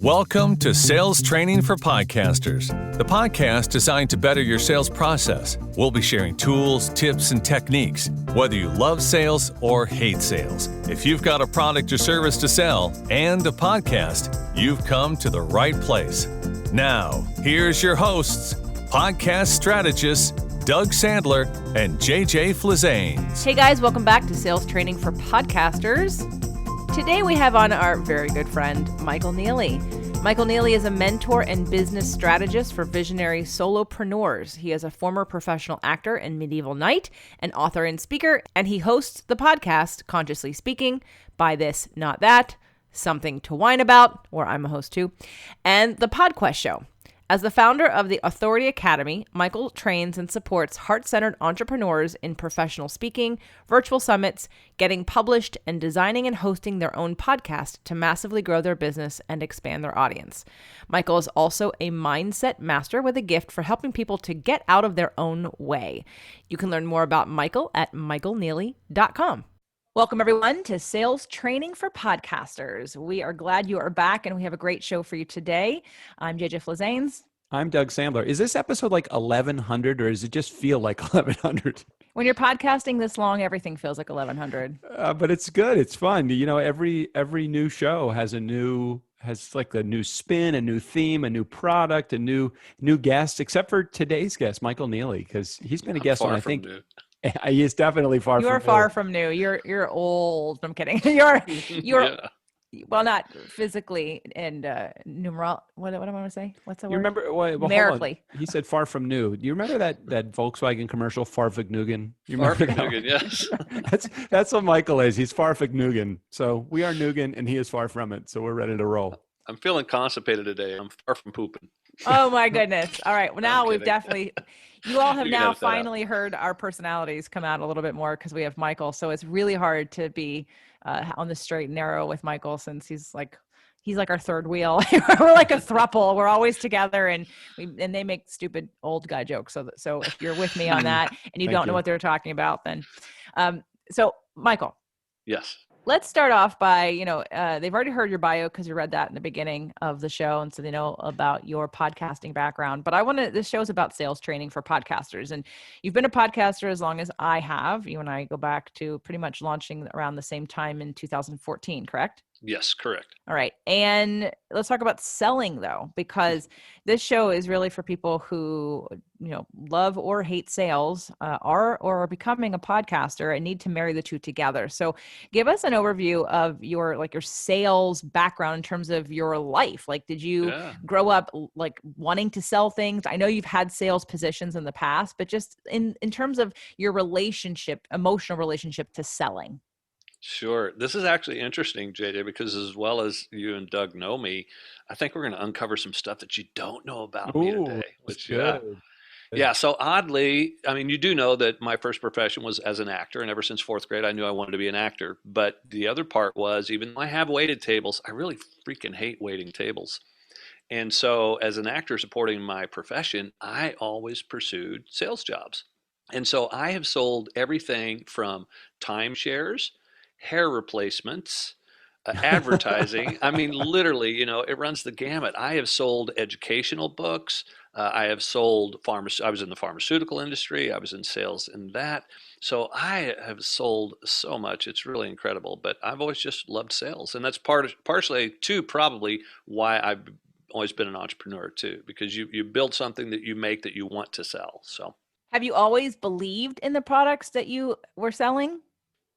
Welcome to Sales Training for Podcasters, the podcast designed to better your sales process. We'll be sharing tools, tips, and techniques, whether you love sales or hate sales. If you've got a product or service to sell and a podcast, you've come to the right place. Now, here's your hosts, podcast strategists, Doug Sandler and JJ Flizanes. Hey guys, welcome back to Sales Training for Podcasters. Today we have on our very good friend, Michael Neeley. Michael Neeley is a mentor and business strategist for visionary solopreneurs. He is a former professional actor and medieval knight, an author and speaker, and he hosts the podcast, Consciously Speaking, Buy This, Not That, Something to Whine About, where I'm a host too, and the PodQuest Show. As the founder of the Authority Academy, Michael trains and supports heart-centered entrepreneurs in professional speaking, virtual summits, getting published, and designing and hosting their own podcast to massively grow their business and expand their audience. Michael is also a mindset master with a gift for helping people to get out of their own way. You can learn more about Michael at michaelneeley.com. Welcome, everyone, to Sales Training for Podcasters. We are glad you are back, and we have a great show for you today. I'm JJ Flizanes. I'm Doug Sandler. Is this episode like 1100, or does it just feel like 1100? When you're podcasting this long, everything feels like 1100. But it's good. It's fun. You know, every new show has like a new spin, a new theme, a new product, a new guest, except for today's guest, Michael Neeley, because he's been a guest on, I think. He is definitely far from new. You're far from new. You're old. I'm kidding. You're Yeah. Well, not physically and numeral. What am I going to say? What's the word? You remember? Well, numerically. He said far from new. Do you remember that Volkswagen commercial, Farfignugan? You remember Farfignugan, yes. That's what Michael is. He's Farfignugan. So we are Nugan, and he is far from it. So we're ready to roll. I'm feeling constipated today. I'm far from pooping. Oh my goodness. All right. Well, now we've definitely, you all have You can now edit that out. finally heard our personalities come out a little bit more because we have Michael. So it's really hard to be on the straight and narrow with Michael since he's like our third wheel. We're like a throuple. We're always together, and they make stupid old guy jokes. So if you're with me on that and you don't know what they're talking about, then so Michael. Yes. Let's start off by, they've already heard your bio because you read that in the beginning of the show. And so they know about your podcasting background. But this show is about sales training for podcasters. And you've been a podcaster as long as I have. You and I go back to pretty much launching around the same time in 2014, correct? Yes, correct. All right. And let's talk about selling, though, because this show is really for people who, love or hate sales, are or are becoming a podcaster and need to marry the two together. So give us an overview of your sales background in terms of your life. Like, did you grow up like wanting to sell things? I know you've had sales positions in the past, but just in terms of your emotional relationship to selling. Sure. This is actually interesting, JJ, because as well as you and Doug know me, I think we're going to uncover some stuff that you don't know about me today. Which, yeah. So oddly, I mean, you do know that my first profession was as an actor, and ever since fourth grade, I knew I wanted to be an actor. But the other part was, even though I have waited tables, I really freaking hate waiting tables. And so as an actor supporting my profession, I always pursued sales jobs. And so I have sold everything from timeshares, hair replacements, advertising. I mean, literally, it runs the gamut. I have sold educational books. I have sold I was in the pharmaceutical industry. I was in sales in that. So I have sold so much. It's really incredible. But I've always just loved sales. And that's partially, too, probably why I've always been an entrepreneur, too, because you build something that you make that you want to sell. So have you always believed in the products that you were selling?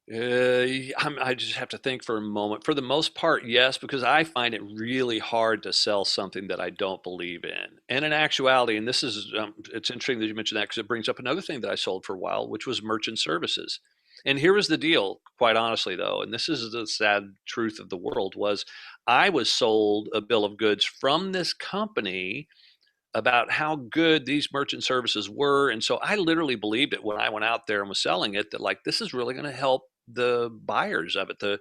I just have to think for a moment. For the most part, yes, because I find it really hard to sell something that I don't believe in. And in actuality, and this is, it's interesting that you mentioned that because it brings up another thing that I sold for a while, which was merchant services. And here was the deal, quite honestly, though, and this is the sad truth of the world, was I was sold a bill of goods from this company about how good these merchant services were. And so I literally believed it when I went out there and was selling it, that like, this is really going to help the buyers of it, the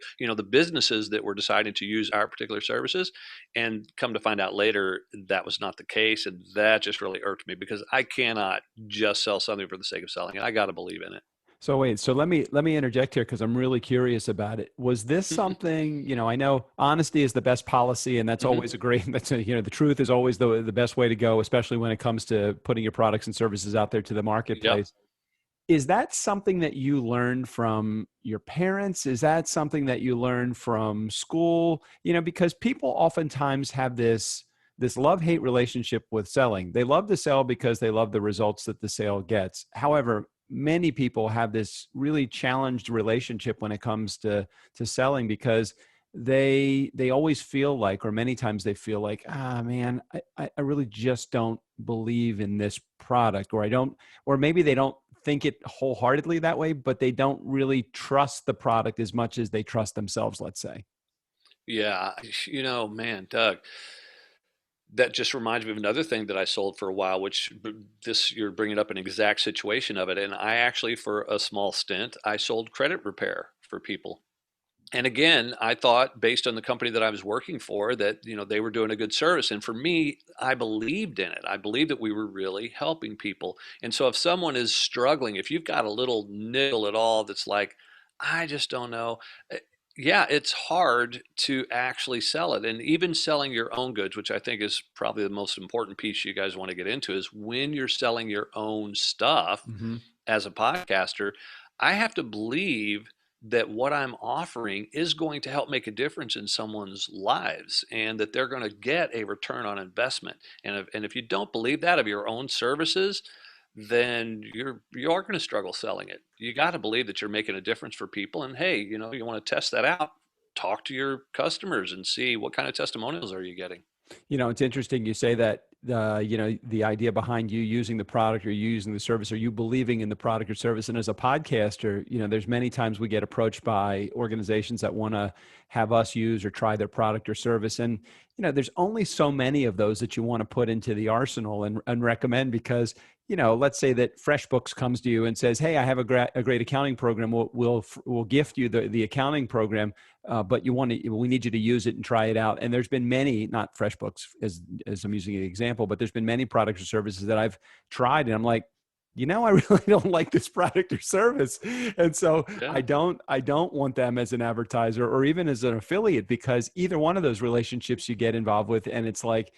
businesses that were deciding to use our particular services. And come to find out later, that was not the case. And that just really irked me because I cannot just sell something for the sake of selling it. I got to believe in it. So wait, so let me interject here because I'm really curious about it. Was this something, I know honesty is the best policy, and that's Hmm. always a great, the truth is always the best way to go, especially when it comes to putting your products and services out there to the Yep. marketplace. Is that something that you learned from your parents? Is that something that you learned from school? Because people oftentimes have this love-hate relationship with selling. They love to sell because they love the results that the sale gets. However, many people have this really challenged relationship when it comes to selling because they always feel like, or many times they feel like, man, I really just don't believe in this product, or I don't, or maybe they don't think it wholeheartedly that way, but they don't really trust the product as much as they trust themselves, let's say. Yeah. Man, Doug, that just reminds me of another thing that I sold for a while, which you're bringing up an exact situation of it. And I actually, for a small stint, I sold credit repair for people. And again, I thought based on the company that I was working for that, they were doing a good service. And for me, I believed in it. I believed that we were really helping people. And so if someone is struggling, if you've got a little niggle at all that's like, I just don't know. eh, Yeah, it's hard to actually sell it. And even selling your own goods, which I think is probably the most important piece you guys want to get into, is when you're selling your own stuff Hmm. as a podcaster, I have to believe that what I'm offering is going to help make a difference in someone's lives and that they're going to get a return on investment. And if you don't believe that of your own services, then you are going to struggle selling it. You got to believe that you're making a difference for people. And hey, you want to test that out, talk to your customers and see what kind of testimonials are you getting. It's interesting you say that, the idea behind you using the product or you using the service or you believing in the product or service. And as a podcaster, there's many times we get approached by organizations that want to have us use or try their product or service. And, there's only so many of those that you want to put into the arsenal and recommend because, let's say that FreshBooks comes to you and says, hey, I have a great accounting program. We'll gift you the accounting program, but we need you to use it and try it out. And there's been many, not FreshBooks as I'm using an example, but there's been many products or services that I've tried, and I'm like, I really don't like this product or service, and so Yeah. I don't want them as an advertiser or even as an affiliate because either one of those relationships you get involved with, and it's like,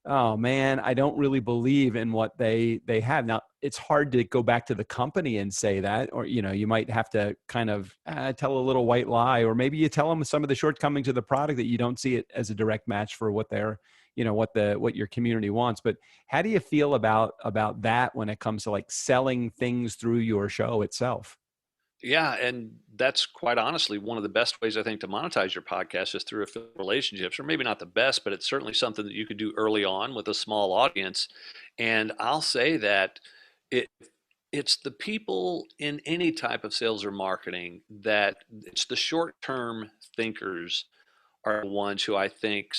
oh man, I don't really believe in what they have. Now, it's hard to go back to the company and say that, or you might have to kind of tell a little white lie, or maybe you tell them some of the shortcomings of the product that you don't see it as a direct match for what they're, what your community wants. But how do you feel about that when it comes to like selling things through your show itself? Yeah, and that's quite honestly one of the best ways I think to monetize your podcast is through affiliate relationships, or maybe not the best, but it's certainly something that you could do early on with a small audience. And I'll say that it it's the people in any type of sales or marketing that it's the short-term thinkers are the ones who I think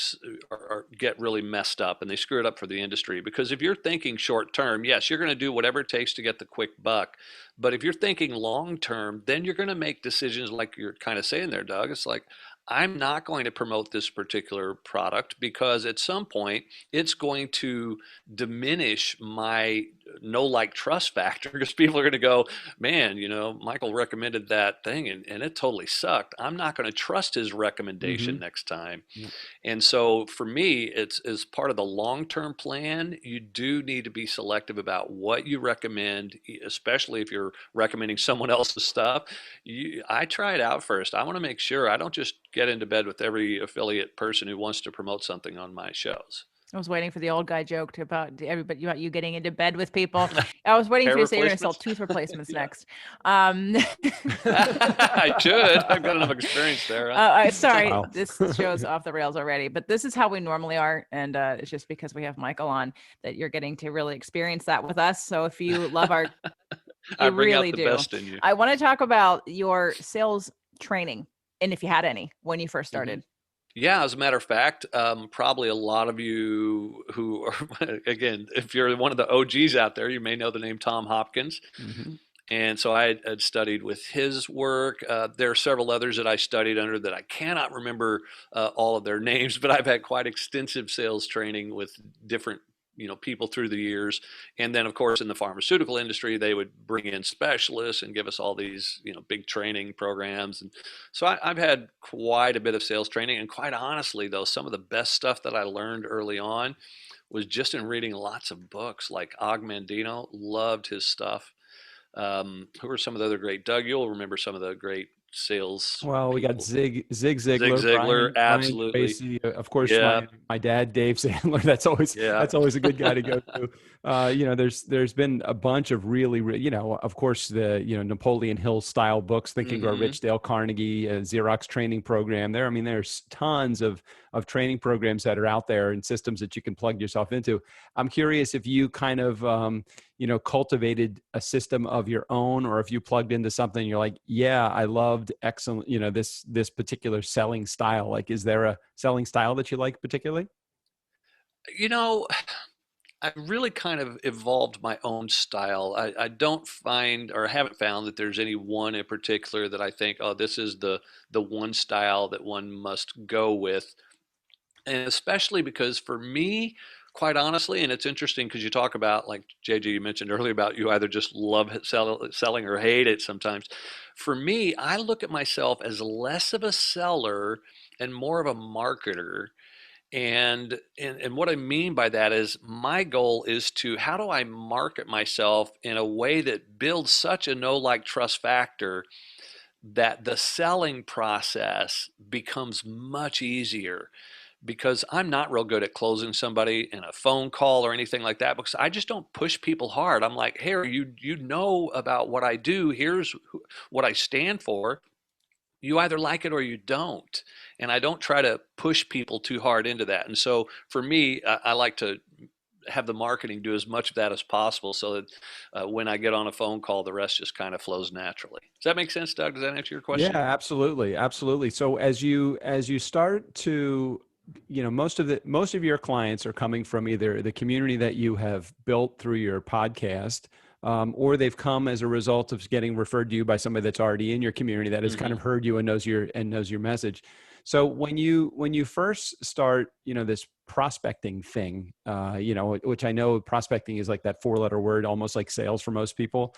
get really messed up and they screw it up for the industry. Because if you're thinking short term, yes, you're going to do whatever it takes to get the quick buck. But if you're thinking long term, then you're going to make decisions like you're kind of saying there, Doug. It's like, I'm not going to promote this particular product because at some point it's going to diminish my no like trust factor because people are going to go, man, Michael recommended that thing and it totally sucked. I'm not going to trust his recommendation Hmm. next time. Yeah. And so for me, it's as part of the long-term plan, you do need to be selective about what you recommend, especially if you're recommending someone else's stuff. I try it out first. I want to make sure I don't just get into bed with every affiliate person who wants to promote something on my shows. I was waiting for the old guy joke about everybody about you getting into bed with people. I was waiting Hair for you to say you're going to sell replacements? tooth replacements Yeah. next. Um, I should. I've got enough experience there, huh? sorry, Wow. this show's off the rails already, but this is how we normally are, and it's just because we have Michael on that you're getting to really experience that with us. So if you love our, I you bring out really the do. best in you. I want to talk about your sales training, and if you had any when you first Hmm. started. Yeah, as a matter of fact, probably a lot of you who are, again, if you're one of the OGs out there, you may know the name Tom Hopkins. Hmm. And so I had studied with his work. There are several others that I studied under that I cannot remember all of their names, but I've had quite extensive sales training with different people through the years. And then, of course, in the pharmaceutical industry, they would bring in specialists and give us all these, big training programs. And so I've had quite a bit of sales training. And quite honestly, though, some of the best stuff that I learned early on was just in reading lots of books. Like Og Mandino, loved his stuff. Who are some of the other great? Doug, you'll remember some of the great sales Well, we got people. Zig Zig Ziglar, Ziglar, Brian absolutely. Tracy, of course, Yeah, my dad, Dave Sandler. yeah. That's always a good guy to go to. There's been a bunch of of course, the Napoleon Hill style books, Think and Grow Hmm. Rich, Dale Carnegie, Xerox training program. There's tons of training programs that are out there and systems that you can plug yourself into. I'm curious if you kind of cultivated a system of your own, or if you plugged into something, you're like, yeah, I loved excellent, this particular selling style. Like, is there a selling style that you like particularly? You know, I really kind of evolved my own style. I don't find or haven't found that there's any one in particular that I think, oh, this is the one style that one must go with. And especially because for me, quite honestly, and it's interesting because you talk about, like JJ, you mentioned earlier about you either just love selling or hate it sometimes. For me, I look at myself as less of a seller and more of a marketer. And what I mean by that is my goal is to how do I market myself in a way that builds such a know like trust factor that the selling process becomes much easier, because I'm not real good at closing somebody in a phone call or anything like that, because I just don't push people hard. I'm like, hey, you know about what I do. Here's what I stand for. You either like it or you don't. And I don't try to push people too hard into that. And so for me, I like to have the marketing do as much of that as possible, so that when I get on a phone call, the rest just kind of flows naturally. Does that make sense, Doug? Does that answer your Yeah, question? absolutely. Absolutely. So as you start to, most of your clients are coming from either the community that you have built through your podcast, or they've come as a result of getting referred to you by somebody that's already in your community that has kind Hmm. of heard you and knows your message. So when you first start, this prospecting thing, which I know prospecting is like that four-letter word, almost like sales for most people.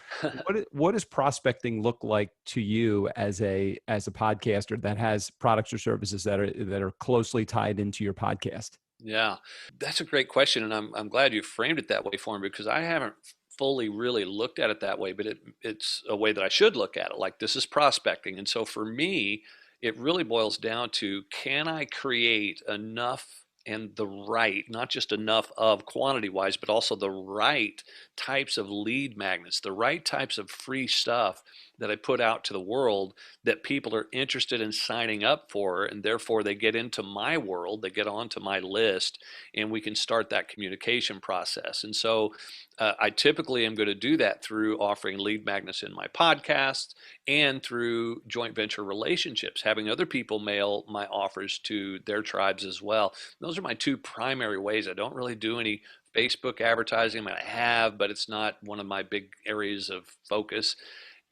What does prospecting look like to you as a podcaster that has products or services that are closely tied into your podcast? Yeah, that's a great question, and I'm glad you framed it that way for me, because I haven't fully really looked at it that way, but it's a way that I should look at it. Like, this is prospecting, and so for me, it really boils down to, can I create enough and the right, not just enough of quantity wise, but also the right types of lead magnets, the right types of free stuff that I put out to the world that people are interested in signing up for, and therefore they get into my world, they get onto my list, and we can start that communication process. And so I typically am going to do that through offering lead magnets in my podcast and through joint venture relationships, having other people mail my offers to their tribes as well. Those are my two primary ways. I don't really do any Facebook advertising. I mean, I have, but it's not one of my big areas of focus.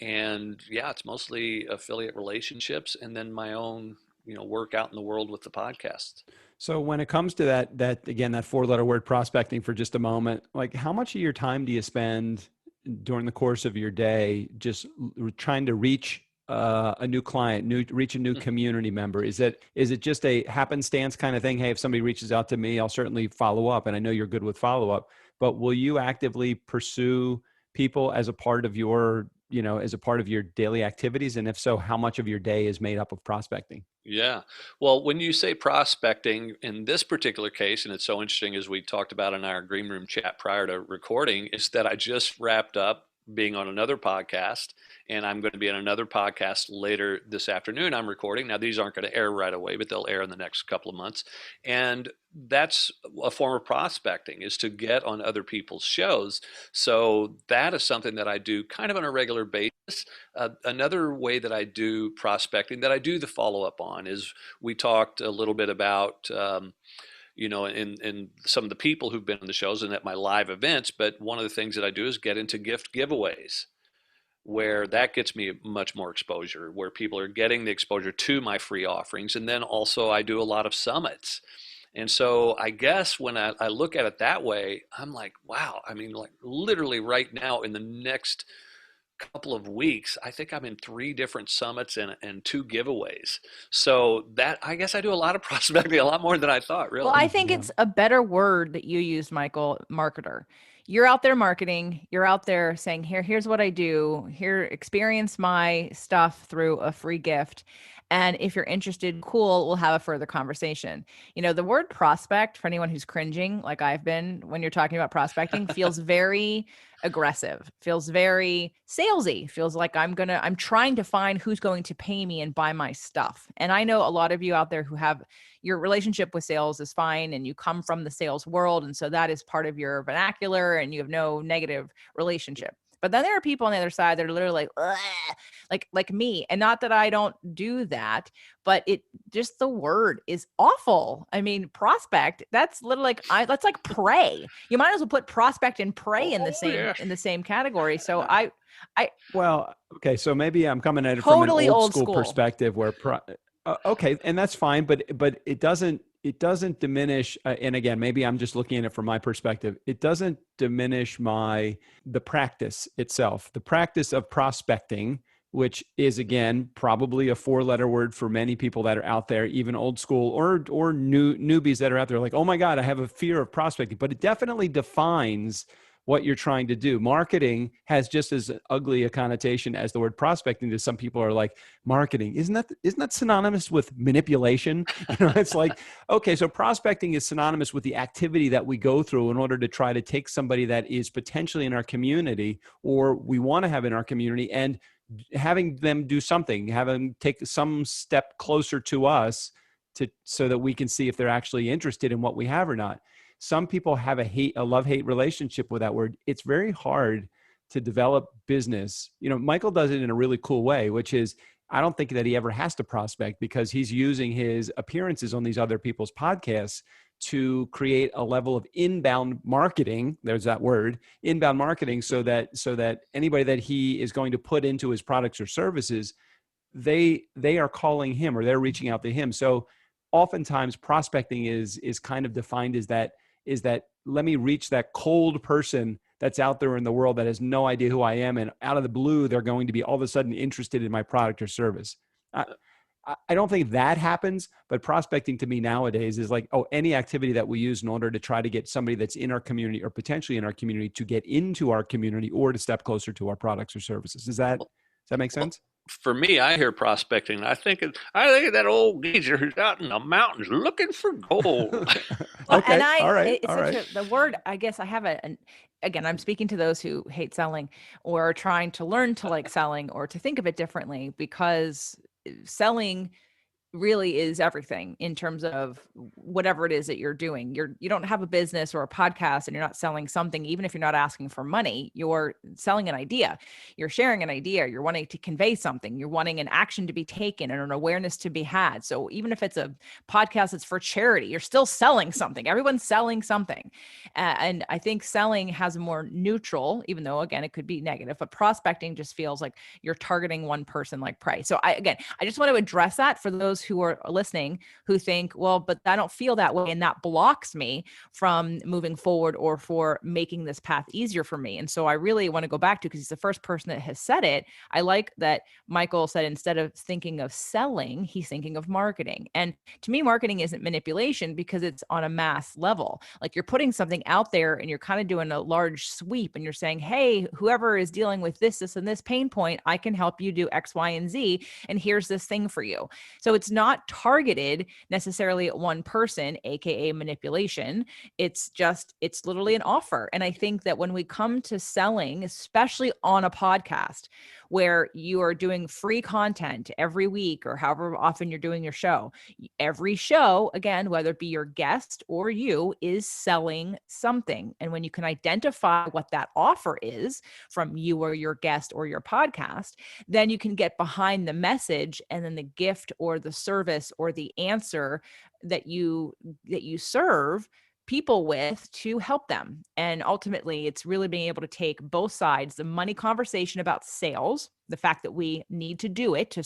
And yeah, it's mostly affiliate relationships and then my own, work out in the world with the podcast. So when it comes to that again, that four-letter word, prospecting, for just a moment, like, how much of your time do you spend during the course of your day just trying to reach a new client, reach a new community member? Is it just a happenstance kind of thing? Hey, if somebody reaches out to me, I'll certainly follow up, and I know you're good with follow up. But will you actively pursue people as a part of your daily activities? And if so, how much of your day is made up of prospecting? Yeah. Well, when you say prospecting in this particular case, and it's so interesting, as we talked about in our green room chat prior to recording, is that I just wrapped up being on another podcast, and I'm going to be on another podcast later this afternoon. I'm recording. Now, these aren't going to air right away, but they'll air in the next couple of months. And that's a form of prospecting, is to get on other people's shows. So that is something that I do kind of on a regular basis. Another way that I do prospecting, that I do the follow up on, is we talked a little bit about, in some of the people who've been on the shows and at my live events. But one of the things that I do is get into gift giveaways, where that gets me much more exposure, where people are getting the exposure to my free offerings. And then also I do a lot of summits. And so I guess when I look at it that way, I'm like, wow, I mean, like literally right now in the next couple of weeks, I think I'm in 3 different summits and 2 giveaways. So that, I guess I do a lot of prospecting, a lot more than I thought, Well, really. I think it's a better word that you used, Michael, marketer. You're out there marketing, you're out there saying, here's what I do, here, experience my stuff through a free gift. And if you're interested, cool, we'll have a further conversation. You know, the word prospect, for anyone who's cringing, like I've been when you're talking about prospecting, feels very aggressive, feels very salesy, feels like I'm trying to find who's going to pay me and buy my stuff. And I know a lot of you out there who have your relationship with sales is fine and you come from the sales world. And so that is part of your vernacular and you have no negative relationship. But then there are people on the other side that are literally like me. And not that I don't do that, but it just the word is awful. I mean, prospect, that's literally that's like pray. You might as well put prospect and pray in the same category. So well, okay, so maybe I'm coming at it totally from an old school perspective where okay, and that's fine, but it doesn't diminish. And again, maybe I'm just looking at it from my perspective. It doesn't diminish the practice itself, the practice of prospecting, which is again probably a 4-letter word for many people that are out there, even old school or newbies that are out there. Like, oh my God, I have a fear of prospecting, but it definitely defines what you're trying to do. Marketing has just as ugly a connotation as the word prospecting. To some people are like, marketing, isn't that synonymous with manipulation? It's like, okay, so prospecting is synonymous with the activity that we go through in order to try to take somebody that is potentially in our community or we want to have in our community and having them do something, have them take some step closer to us so that we can see if they're actually interested in what we have or not. Some people have a love-hate relationship with that word. It's very hard to develop business. Michael does it in a really cool way, which is I don't think that he ever has to prospect because he's using his appearances on these other people's podcasts to create a level of inbound marketing. There's that word, inbound marketing, so that anybody that he is going to put into his products or services, they are calling him or they're reaching out to him. So oftentimes prospecting is kind of defined as that let me reach that cold person that's out there in the world that has no idea who I am. And out of the blue, they're going to be all of a sudden interested in my product or service. I don't think that happens, but prospecting to me nowadays is like, any activity that we use in order to try to get somebody that's in our community or potentially in our community to get into our community or to step closer to our products or services. Does that make sense? For me, I hear prospecting. I think of that old geezer who's out in the mountains looking for gold. Okay. And all right. the word, I guess I have again, I'm speaking to those who hate selling or are trying to learn to like selling or to think of it differently, because selling really is everything in terms of whatever it is that you're doing. You don't have a business or a podcast and you're not selling something. Even if you're not asking for money, you're selling an idea, you're sharing an idea, you're wanting to convey something, you're wanting an action to be taken and an awareness to be had. So even if it's a podcast that's for charity, you're still selling something. Everyone's selling something. And I think selling has a more neutral, even though again, it could be negative, but prospecting just feels like you're targeting one person like prey. So I just want to address that for those who are listening who think, well, but I don't feel that way and that blocks me from moving forward or for making this path easier for me. And so I really want to go back to, because he's the first person that has said it. I like that Michael said instead of thinking of selling, he's thinking of marketing. And to me, marketing isn't manipulation because it's on a mass level. Like you're putting something out there and you're kind of doing a large sweep and you're saying, hey, whoever is dealing with this, and this pain point, I can help you do X, Y, and Z. And here's this thing for you. So it's not targeted necessarily at one person, AKA manipulation. It's literally an offer. And I think that when we come to selling, especially on a podcast where you are doing free content every week or however often you're doing your show, every show, again, whether it be your guest or you, is selling something. And when you can identify what that offer is from you or your guest or your podcast, then you can get behind the message and then the gift or the service or the answer that you serve people with to help them. And ultimately, it's really being able to take both sides, the money conversation about sales, the fact that we need to do it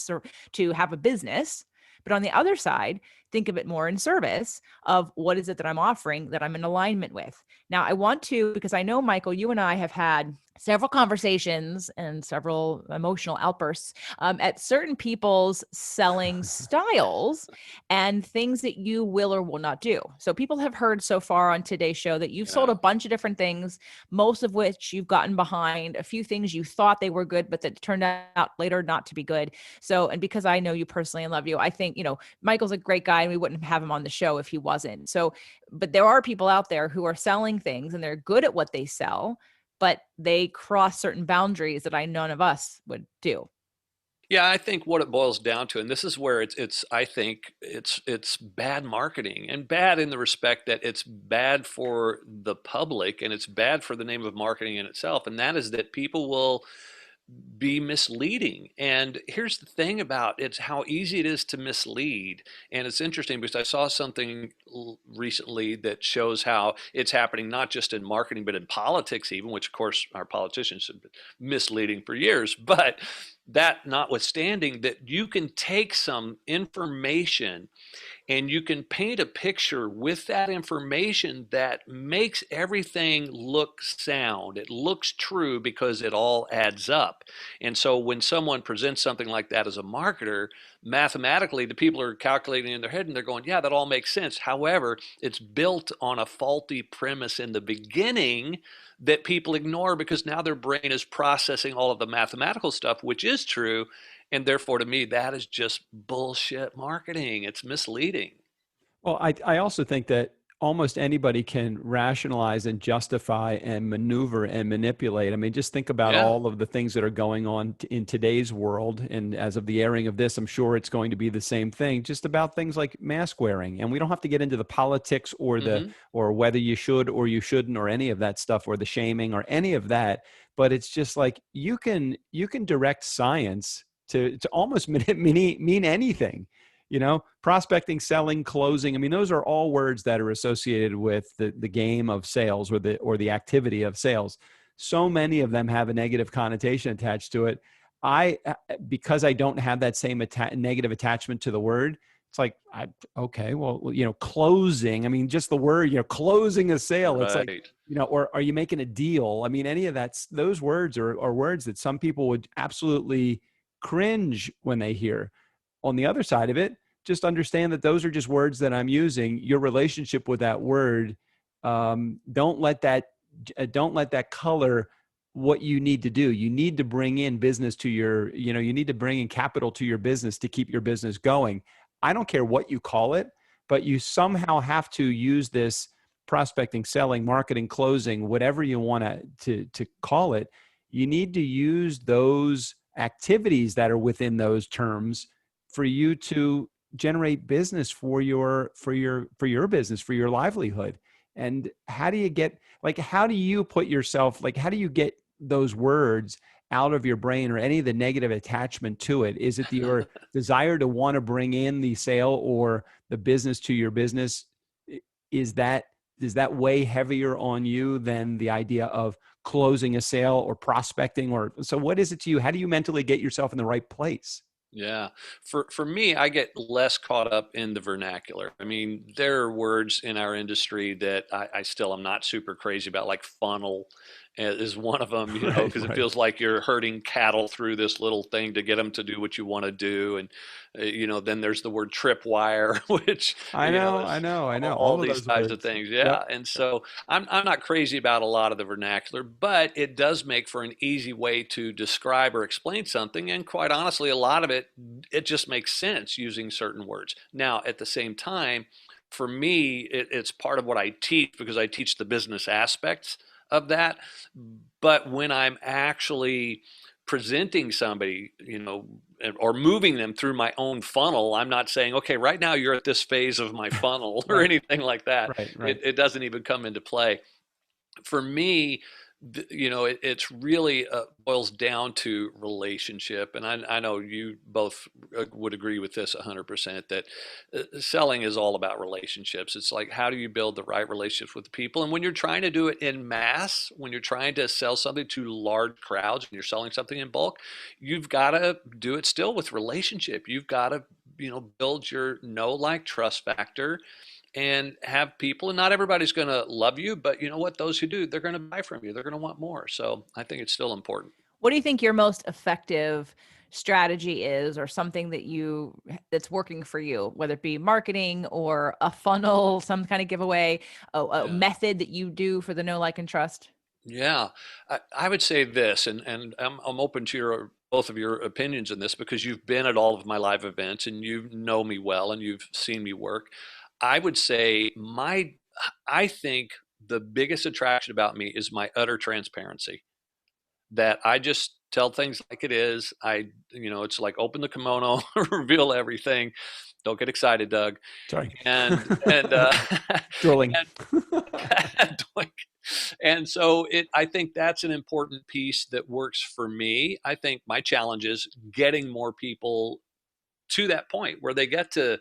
to have a business, but on the other side, think of it more in service of what is it that I'm offering that I'm in alignment with. Now, I want to, because I know, Michael, you and I have had several conversations and several emotional outbursts at certain people's selling styles and things that you will or will not do. So people have heard so far on today's show that you've sold a bunch of different things, most of which you've gotten behind, a few things you thought they were good, but that turned out later not to be good. So, and because I know you personally and love you, I think, Michael's a great guy and we wouldn't have him on the show if he wasn't. So, but there are people out there who are selling things and they're good at what they sell, but they cross certain boundaries that none of us would do. Yeah, I think what it boils down to, and this is where I think it's bad marketing, and bad in the respect that it's bad for the public and it's bad for the name of marketing in itself, and that is that people will be misleading. And here's the thing about it's how easy it is to mislead. And it's interesting because I saw something recently that shows how it's happening not just in marketing but in politics even, which of course our politicians have been misleading for years. But that notwithstanding, that you can take some information and you can paint a picture with that information that makes everything look sound. It looks true because it all adds up. And so when someone presents something like that as a marketer, mathematically, the people are calculating in their head and they're going, yeah, that all makes sense. However, it's built on a faulty premise in the beginning that people ignore because now their brain is processing all of the mathematical stuff, which is true. And therefore, to me, that is just bullshit marketing. It's misleading. Well, I also think that almost anybody can rationalize and justify and maneuver and manipulate. I mean, just think about all of the things that are going on in today's world. And as of the airing of this, I'm sure it's going to be the same thing, just about things like mask wearing. And we don't have to get into the politics or or whether you should or you shouldn't or any of that stuff or the shaming or any of that. But it's just like you can direct science to almost mean anything. Prospecting, selling, closing. I mean, those are all words that are associated with the game of sales or the activity of sales. So many of them have a negative connotation attached to it. Because I don't have that same negative attachment to the word, it's like, okay, well, closing. I mean, just the word, closing a sale. Right. It's like, or are you making a deal? I mean, any of those words are words that some people would absolutely cringe when they hear. On the other side of it, just understand that those are just words that I'm using. Your relationship with that word, don't let that color what you need to do. You need to bring in business to you need to bring in capital to your business to keep your business going. I don't care what you call it, but you somehow have to use this prospecting, selling, marketing, closing, whatever you want to call it. You need to use those activities that are within those terms for you to generate business for your business, for your livelihood. And how do you get, how do you put yourself, how do you get those words out of your brain or any of the negative attachment to it? Is it your desire to want to bring in the sale or the business to your business? Is that way heavier on you than the idea of closing a sale or prospecting? So what is it to you? How do you mentally get yourself in the right place? Yeah. For me, I get less caught up in the vernacular. I mean, there are words in our industry that I still am not super crazy about, like funnel is one of them, because it feels like you're herding cattle through this little thing to get them to do what you want to do. And, then there's the word tripwire, which I know. All these those types words. of things. Yeah. Yep. And so I'm not crazy about a lot of the vernacular, but it does make for an easy way to describe or explain something. And quite honestly, a lot of it just makes sense using certain words. Now, at the same time, for me, it's part of what I teach because I teach the business aspects of that. But when I'm actually presenting somebody, or moving them through my own funnel, I'm not saying, okay, right now you're at this phase of my funnel or anything like that. Right. It doesn't even come into play. For me, it's really boils down to relationship. And I know you both would agree with this 100%, that selling is all about relationships. It's like, how do you build the right relationships with people? And when you're trying to do it in mass, when you're trying to sell something to large crowds and you're selling something in bulk, you've got to do it still with relationship. You've got to build your know, like, trust factor and have people, and not everybody's going to love you, but you know what? Those who do, they're going to buy from you. They're going to want more. So I think it's still important. What do you think your most effective strategy is, or something that's working for you, whether it be marketing or a funnel, some kind of giveaway, a Yeah. method that you do for the know, like, and trust? Yeah, I would say this, and I'm open to both of your opinions in this because you've been at all of my live events and you know me well and you've seen me work. I would say I think the biggest attraction about me is my utter transparency. That I just tell things like it is. It's like open the kimono, reveal everything. Don't get excited, Doug. Sorry. And Drooling. and and so I think that's an important piece that works for me. I think my challenge is getting more people to that point where they get to,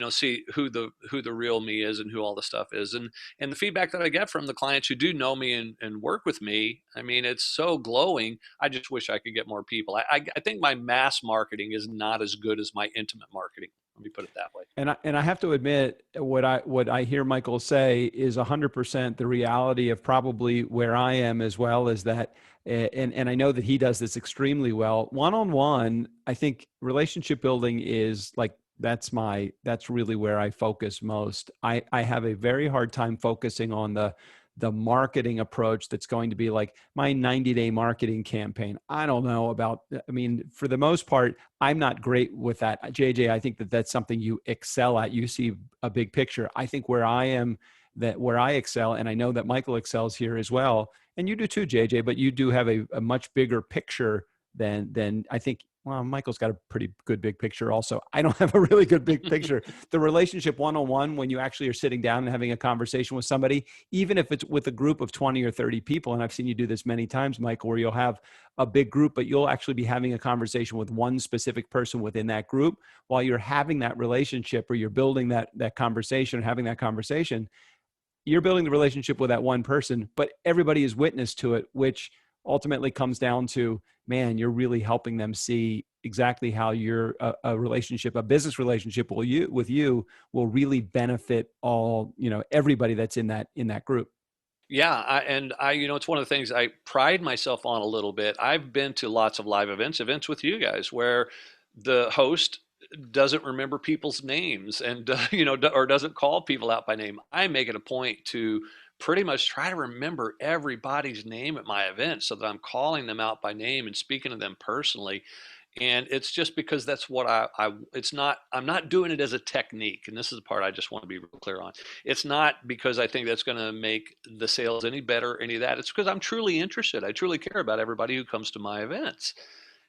see who the real me is and who all the stuff is. And the feedback that I get from the clients who do know me and work with me, I mean, it's so glowing. I just wish I could get more people. I think my mass marketing is not as good as my intimate marketing. Let me put it that way. And I have to admit, what I hear Michael say is 100% the reality of probably where I am as well, is that, and I know that he does this extremely well. One-on-one, I think relationship building is like, that's really where I focus most. I have a very hard time focusing on the marketing approach that's going to be like my 90-day marketing campaign. I don't know about, I mean, for the most part, I'm not great with that. JJ, I think that that's something you excel at. You see a big picture. I think where I am, where I excel, and I know that Michael excels here as well, and you do too, JJ, but you do have a much bigger picture than I think. Well, Michael's got a pretty good big picture also. I don't have a really good big picture. The relationship one-on-one, when you actually are sitting down and having a conversation with somebody, even if it's with a group of 20 or 30 people, and I've seen you do this many times, Michael, where you'll have a big group, but you'll actually be having a conversation with one specific person within that group while you're having that relationship, or you're building that conversation, or having that conversation. You're building the relationship with that one person, but everybody is witness to it, which ultimately comes down to, man, you're really helping them see exactly how your a relationship, a business relationship with you will really benefit everybody that's in that group. Yeah, it's one of the things I pride myself on a little bit. I've been to lots of live events with you guys, where the host doesn't remember people's names and or doesn't call people out by name. I make it a point to pretty much try to remember everybody's name at my event so that I'm calling them out by name and speaking to them personally. And it's just because that's what I'm not doing it as a technique. And this is the part I just want to be real clear on. It's not because I think that's going to make the sales any better, any of that. It's because I'm truly interested. I truly care about everybody who comes to my events.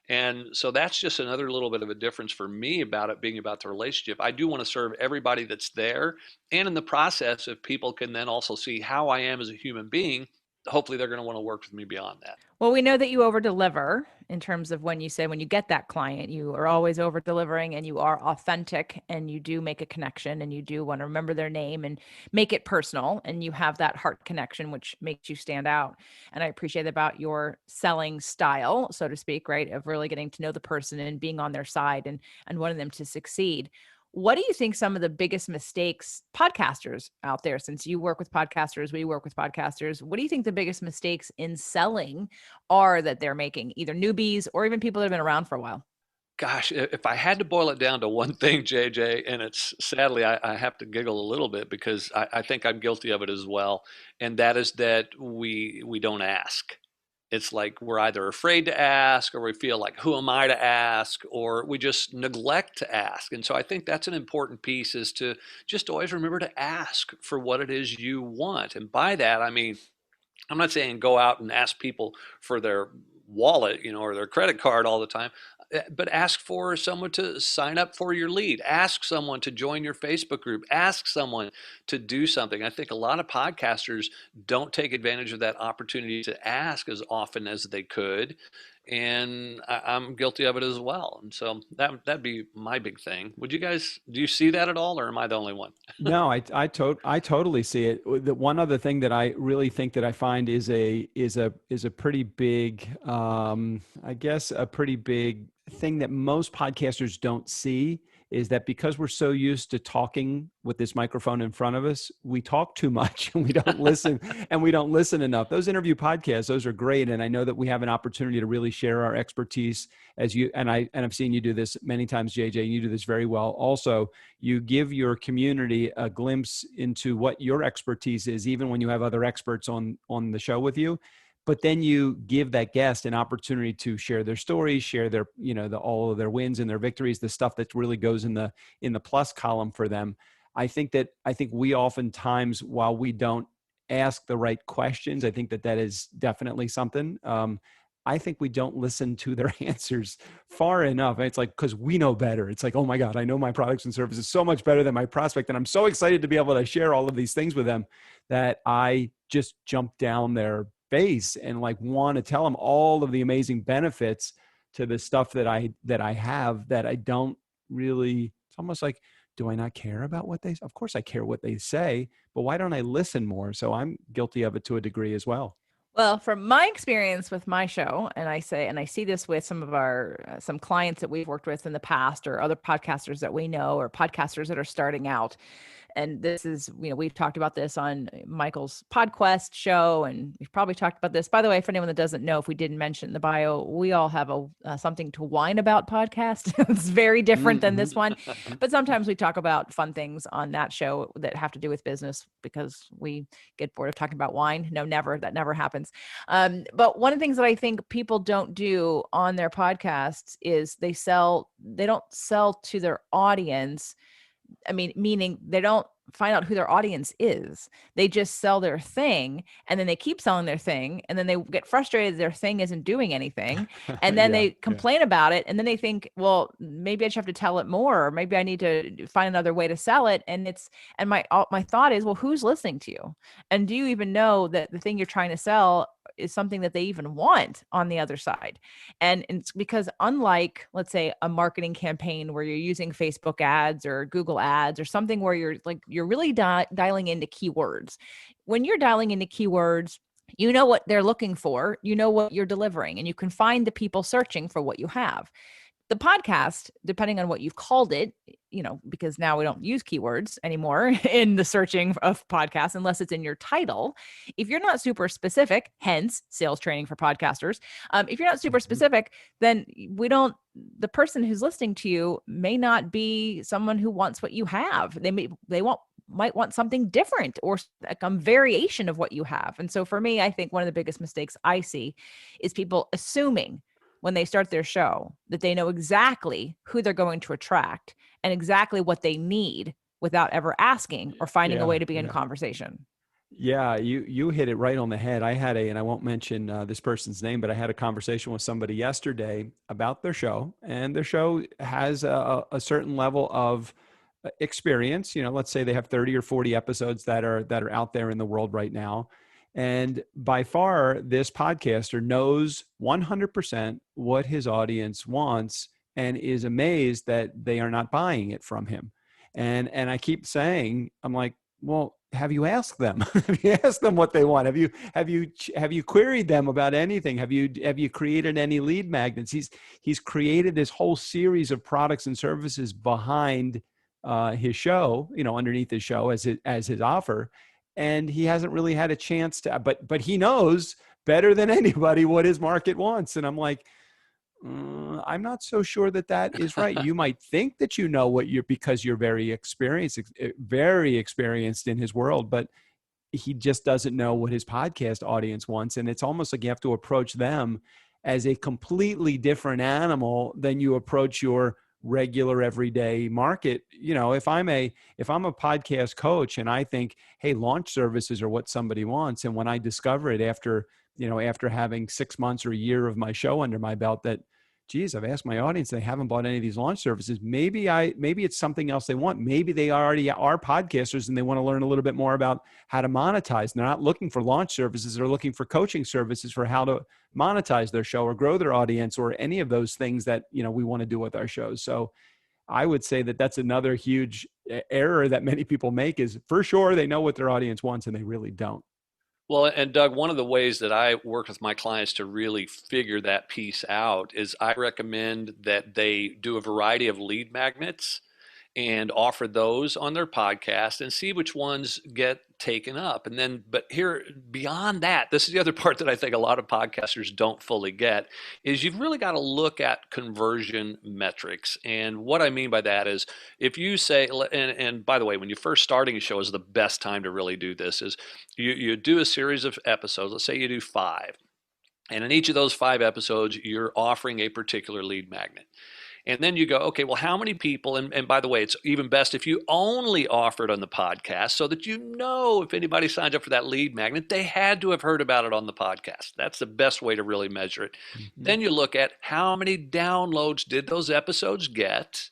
And so that's just another little bit of a difference for me about it being about the relationship. I do want to serve everybody that's there. And in the process, if people can then also see how I am as a human being, hopefully they're going to want to work with me beyond that. Well, we know that you over deliver in terms of when you get that client, you are always over delivering, and you are authentic, and you do make a connection, and you do want to remember their name and make it personal, and you have that heart connection, which makes you stand out. And I appreciate about your selling style, so to speak, right? Of really getting to know the person and being on their side and wanting them to succeed. What do you think some of the biggest mistakes podcasters out there, since you work with podcasters, we work with podcasters, what do you think the biggest mistakes in selling are that they're making, either newbies or even people that have been around for a while? Gosh, if I had to boil it down to one thing, JJ, and it's sadly, I have to giggle a little bit because I think I'm guilty of it as well. And that is that we don't ask. It's like we're either afraid to ask, or we feel like, who am I to ask? Or we just neglect to ask. And so I think that's an important piece, is to just always remember to ask for what it is you want. And by that, I mean, I'm not saying go out and ask people for their wallet, or their credit card all the time, but ask for someone to sign up for your lead. Ask someone to join your Facebook group. Ask someone to do something. I think a lot of podcasters don't take advantage of that opportunity to ask as often as they could. And I'm guilty of it as well. And so that'd be my big thing. Do you see that at all, or am I the only one? No, I totally see it. The one other thing that I really think that I find is a pretty big, I guess a pretty big thing that most podcasters don't see is that because we're so used to talking with this microphone in front of us, we talk too much and we don't listen and we don't listen enough. Those interview podcasts, those are great. And I know that we have an opportunity to really share our expertise as you, and I've seen you do this many times, JJ, you do this very well. Also, you give your community a glimpse into what your expertise is, even when you have other experts on the show with you. But then you give that guest an opportunity to share their stories, share their, all of their wins and their victories, the stuff that really goes in the plus column for them. I think we oftentimes, while we don't ask the right questions, I think that is definitely something. I think we don't listen to their answers far enough. It's like, because we know better. It's like, oh my God, I know my products and services so much better than my prospect. And I'm so excited to be able to share all of these things with them that I just jump down their face and like want to tell them all of the amazing benefits to the stuff that I have that I don't really. It's almost like, do I not care about what they say? Of course I care what they say, but why don't I listen more? So I'm guilty of it to a degree as well. Well, from my experience with my show, and I see this with some of our some clients that we've worked with in the past, or other podcasters that we know, or podcasters that are starting out. And this is, we've talked about this on Michael's PodQuest show, and we've probably talked about this. By the way, for anyone that doesn't know, if we didn't mention in the bio, we all have a something to whine about podcast. It's very different than this one, but sometimes we talk about fun things on that show that have to do with business because we get bored of talking about wine. No, never. That never happens. But one of the things that I think people don't do on their podcasts is they don't sell to their audience. Meaning they don't find out who their audience is. They just sell their thing, and then they keep selling their thing, and then they get frustrated their thing isn't doing anything, and then they complain about it, and then they think, well, maybe I just have to tell it more, or maybe I need to find another way to sell it. And my thought is, well, who's listening to you? And do you even know that the thing you're trying to sell is something that they even want on the other side? And it's because, unlike, let's say, a marketing campaign where you're using Facebook ads or Google ads or something where you're really dialing into keywords. When you're dialing into keywords, you know what they're looking for, you know what you're delivering, and you can find the people searching for what you have. The podcast, depending on what you've called it, because now we don't use keywords anymore in the searching of podcasts unless it's in your title. If you're not super specific, hence sales training for podcasters. If you're not super specific, then the person who's listening to you may not be someone who wants what you have. Might want something different, or a variation of what you have. And so for me, I think one of the biggest mistakes I see is people assuming when they start their show that they know exactly who they're going to attract and exactly what they need without ever asking or finding a way to be in conversation. Yeah, you hit it right on the head. I had and I won't mention this person's name, but I had a conversation with somebody yesterday about their show, and their show has a certain level of experience. Let's say they have 30 or 40 episodes that are out there in the world right now. And by far, this podcaster knows 100% what his audience wants and is amazed that they are not buying it from him. And I keep saying, I'm like, well, have you asked them? Have you asked them what they want? Have you queried them about anything? Have you created any lead magnets? He's created this whole series of products and services behind his show, underneath his show as his offer. And he hasn't really had a chance to, but he knows better than anybody what his market wants. And I'm like, I'm not so sure that is right. You might think that you know because you're very experienced in his world, but he just doesn't know what his podcast audience wants. And it's almost like you have to approach them as a completely different animal than you approach your regular everyday market. If I'm a podcast coach and I think, hey, launch services are what somebody wants, and when I discover it after having 6 months or a year of my show under my belt that, geez, I've asked my audience, they haven't bought any of these launch services. Maybe it's something else they want. Maybe they already are podcasters and they want to learn a little bit more about how to monetize. They're not looking for launch services. They're looking for coaching services for how to monetize their show or grow their audience or any of those things that, we want to do with our shows. So I would say that that's another huge error that many people make is, for sure, they know what their audience wants and they really don't. Well, and Doug, one of the ways that I work with my clients to really figure that piece out is I recommend that they do a variety of lead magnets and offer those on their podcast and see which ones get taken up. And then, but here, beyond that, this is the other part that I think a lot of podcasters don't fully get, is you've really got to look at conversion metrics. And what I mean by that is, if you say, and by the way, when you're first starting a show is the best time to really do this, is you do a series of episodes. Let's say you do 5. And in each of those 5 episodes, you're offering a particular lead magnet. And then you go, okay, well, how many people, and by the way, it's even best if you only offer it on the podcast so that you know if anybody signs up for that lead magnet, they had to have heard about it on the podcast. That's the best way to really measure it. Mm-hmm. Then you look at how many downloads did those episodes get?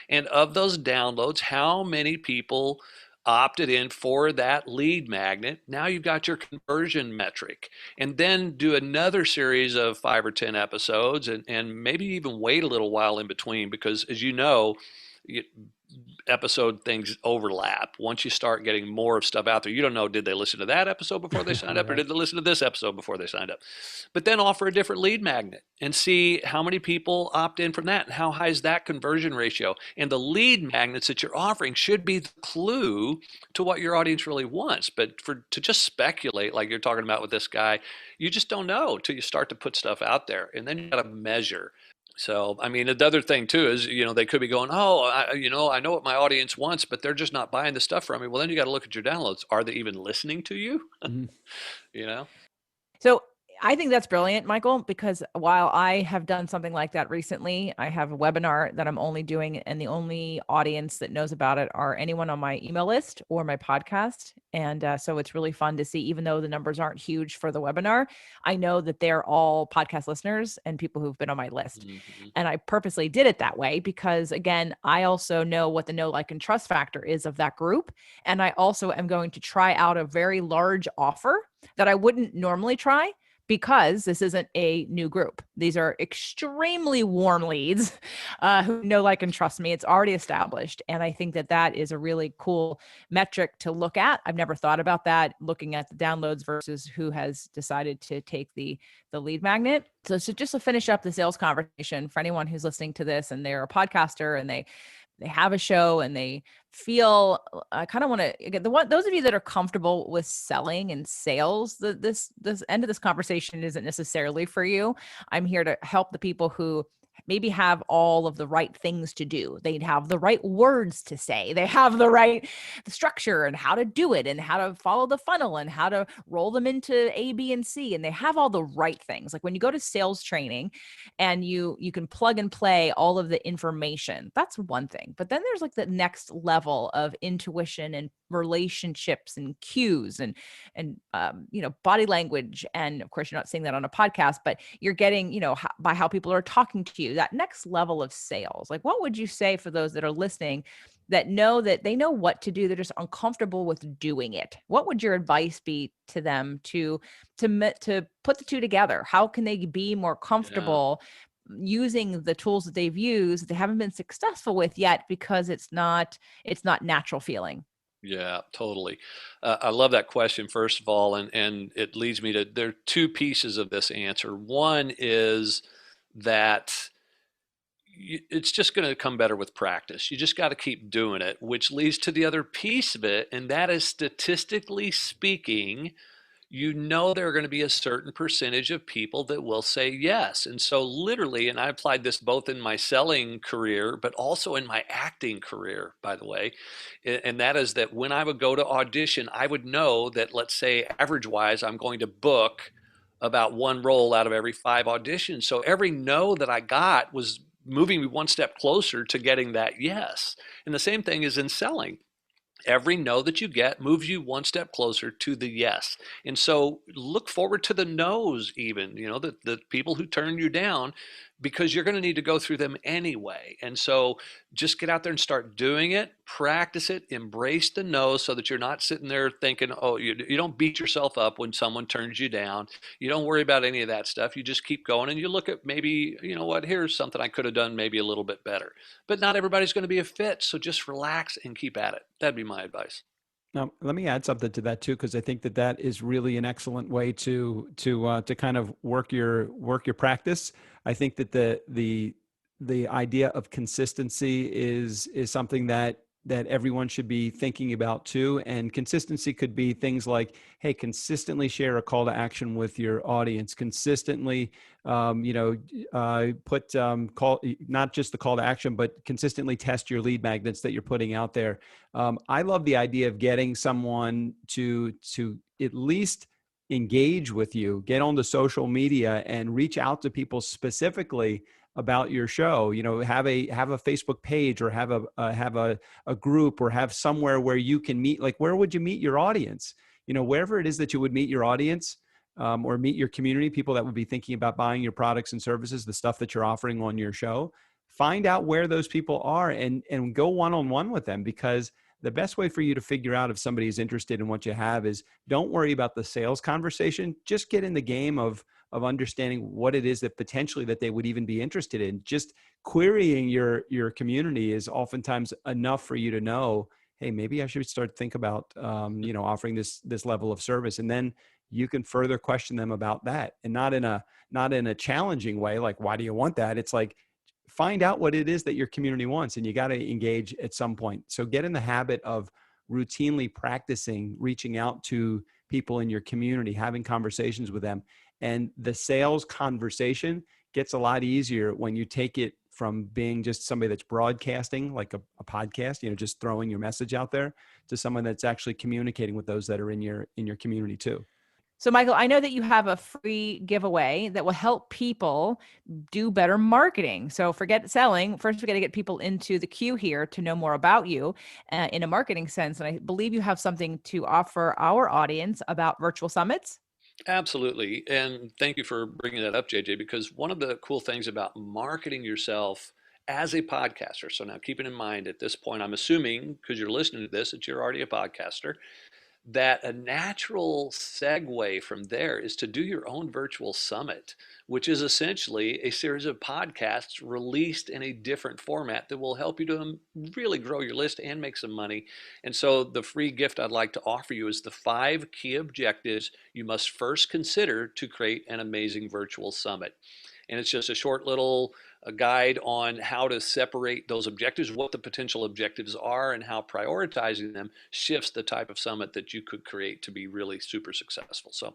And of those downloads, how many people opted in for that lead magnet? Now you've got your conversion metric. And then do another series of 5 or 10 episodes and maybe even wait a little while in between, because as you know, episode things overlap. Once you start getting more of stuff out there, you don't know, did they listen to that episode before they signed up, or did they listen to this episode before they signed up? But then offer a different lead magnet and see how many people opt in from that and how high is that conversion ratio. And the lead magnets that you're offering should be the clue to what your audience really wants. But to just speculate like you're talking about with this guy, you just don't know until you start to put stuff out there, and then you got to measure. So, I mean, the other thing too is, they could be going, I know what my audience wants, but they're just not buying the stuff from me. Well, then you got to look at your downloads. Are they even listening to you? Mm-hmm. So I think that's brilliant, Michael, because while I have done something like that recently, I have a webinar that I'm only doing, and the only audience that knows about it are anyone on my email list or my podcast. And so it's really fun to see, even though the numbers aren't huge for the webinar, I know that they're all podcast listeners and people who've been on my list. Mm-hmm. And I purposely did it that way because, again, I also know what the know, like, and trust factor is of that group. And I also am going to try out a very large offer that I wouldn't normally try, because this isn't a new group. These are extremely warm leads who know, like, and trust me. It's already established. And I think that that is a really cool metric to look at. I've never thought about that, looking at the downloads versus who has decided to take the lead magnet. So just to finish up the sales conversation, for anyone who's listening to this and they're a podcaster and they have a show and they feel, I kind of want to, those of you that are comfortable with selling and sales, this end of this conversation isn't necessarily for you. I'm here to help the people who maybe have all of the right things to do. They have the right words to say. They have the structure and how to do it and how to follow the funnel and how to roll them into A, B, and C. And they have all the right things. Like when you go to sales training and you can plug and play all of the information, that's one thing. But then there's like the next level of intuition and relationships and cues and body language. And of course, you're not seeing that on a podcast, but you're getting, by how people are talking to you, that next level of sales. Like, what would you say for those that are listening that know that they know what to do, they're just uncomfortable with doing it? What would your advice be to them to put the two together? How can they be more comfortable using the tools that they've used that they haven't been successful with yet because it's not natural feeling? Yeah, totally. I love that question, first of all, and it leads me to, there are 2 pieces of this answer. One is that it's just going to come better with practice. You just got to keep doing it, which leads to the other piece of it, and that is, statistically speaking, there are going to be a certain percentage of people that will say yes. And so literally, and I applied this both in my selling career, but also in my acting career, by the way, and that is that when I would go to audition, I would know that, let's say, average-wise, I'm going to book about 1 role out of every 5 auditions. So every no that I got was moving me one step closer to getting that yes. And the same thing is in selling. Every no that you get moves you one step closer to the yes. And so look forward to the no's even, the people who turn you down, because you're going to need to go through them anyway. And so just get out there and start doing it, practice it, embrace the no's so that you're not sitting there thinking, you don't beat yourself up when someone turns you down. You don't worry about any of that stuff. You just keep going and you look at maybe, here's something I could have done maybe a little bit better. But not everybody's going to be a fit. So just relax and keep at it. That'd be my advice. Now, let me add something to that too, because I think that is really an excellent way to kind of work your practice. I think that the the idea of consistency is something that everyone should be thinking about too. And consistency could be things like, hey, consistently share a call to action with your audience, consistently, put call, not just the call to action, but consistently test your lead magnets that you're putting out there. I love the idea of getting someone to at least engage with you, get on the social media and reach out to people specifically about your show. Have a Facebook page, or have a group, or have somewhere where you can meet. Like, where would you meet your audience? Wherever it is that you would meet your audience, or meet your community, people that would be thinking about buying your products and services, the stuff that you're offering on your show. Find out where those people are and go one-on-one with them, because the best way for you to figure out if somebody is interested in what you have is, don't worry about the sales conversation. Just get in the game of understanding what it is that potentially that they would even be interested in. Just querying your community is oftentimes enough for you to know, hey, maybe I should start to think about, offering this level of service. And then you can further question them about that, and not in a challenging way. Like, why do you want that? It's like, find out what it is that your community wants, and you got to engage at some point. So get in the habit of routinely practicing reaching out to people in your community, having conversations with them. And the sales conversation gets a lot easier when you take it from being just somebody that's broadcasting, like a podcast, just throwing your message out there, to someone that's actually communicating with those that are in your community too. So, Michael, I know that you have a free giveaway that will help people do better marketing. So forget selling. First, we got to get people into the queue here to know more about you in a marketing sense. And I believe you have something to offer our audience about virtual summits. Absolutely. And thank you for bringing that up, JJ, because one of the cool things about marketing yourself as a podcaster. So now keeping in mind at this point, I'm assuming, because you're listening to this, that you're already a podcaster, that a natural segue from there is to do your own virtual summit, which is essentially a series of podcasts released in a different format that will help you to really grow your list and make some money. And so the free gift I'd like to offer you is the 5 key objectives you must first consider to create an amazing virtual summit. And it's just a short little guide on how to separate those objectives, what the potential objectives are, and how prioritizing them shifts the type of summit that you could create to be really super successful. So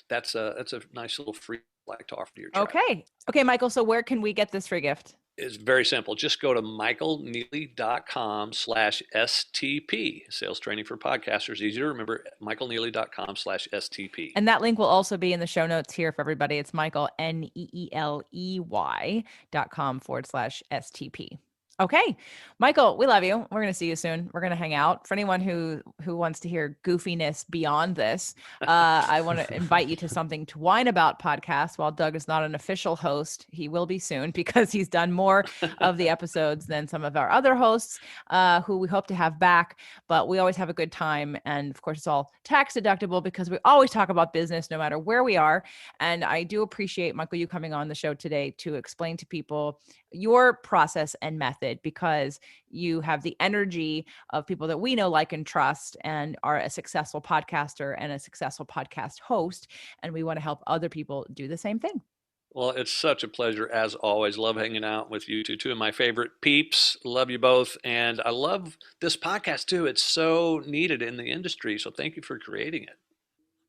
that's a nice little free I'd like to offer to your tribe. Okay, Michael. So where can we get this free gift? It's very simple. Just go to michaelneeley.com/STP. Sales training for podcasters. Easy to remember. michaelneeley.com/STP. And that link will also be in the show notes here for everybody. It's Michael, NEELEY.com/STP. Okay, Michael, we love you. We're going to see you soon. We're going to hang out. For anyone who wants to hear goofiness beyond this, I want to invite you to Something to Whine About podcast. While Doug is not an official host, he will be soon, because he's done more of the episodes than some of our other hosts who we hope to have back. But we always have a good time. And of course, it's all tax deductible because we always talk about business no matter where we are. And I do appreciate, Michael, you coming on the show today to explain to people your process and method, because you have the energy of people that we know, like, and trust, and are a successful podcaster and a successful podcast host. And we want to help other people do the same thing. Well, it's such a pleasure as always. Love hanging out with you two of my favorite peeps. Love you both. And I love this podcast too. It's so needed in the industry. So thank you for creating it.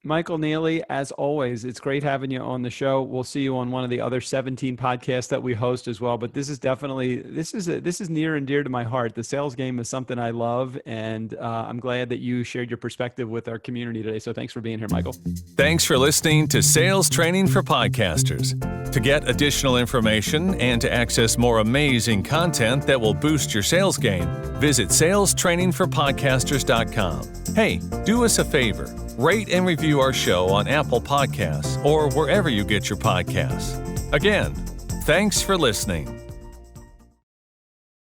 Michael Neeley, as always, it's great having you on the show. We'll see you on one of the other 17 podcasts that we host as well. But this is definitely, this is near and dear to my heart. The sales game is something I love, and I'm glad that you shared your perspective with our community today. So thanks for being here, Michael. Thanks for listening to Sales Training for Podcasters. To get additional information and to access more amazing content that will boost your sales game, visit salestrainingforpodcasters.com. Hey, do us a favor. Rate and review our show on Apple Podcasts or wherever you get your podcasts. Again, thanks for listening.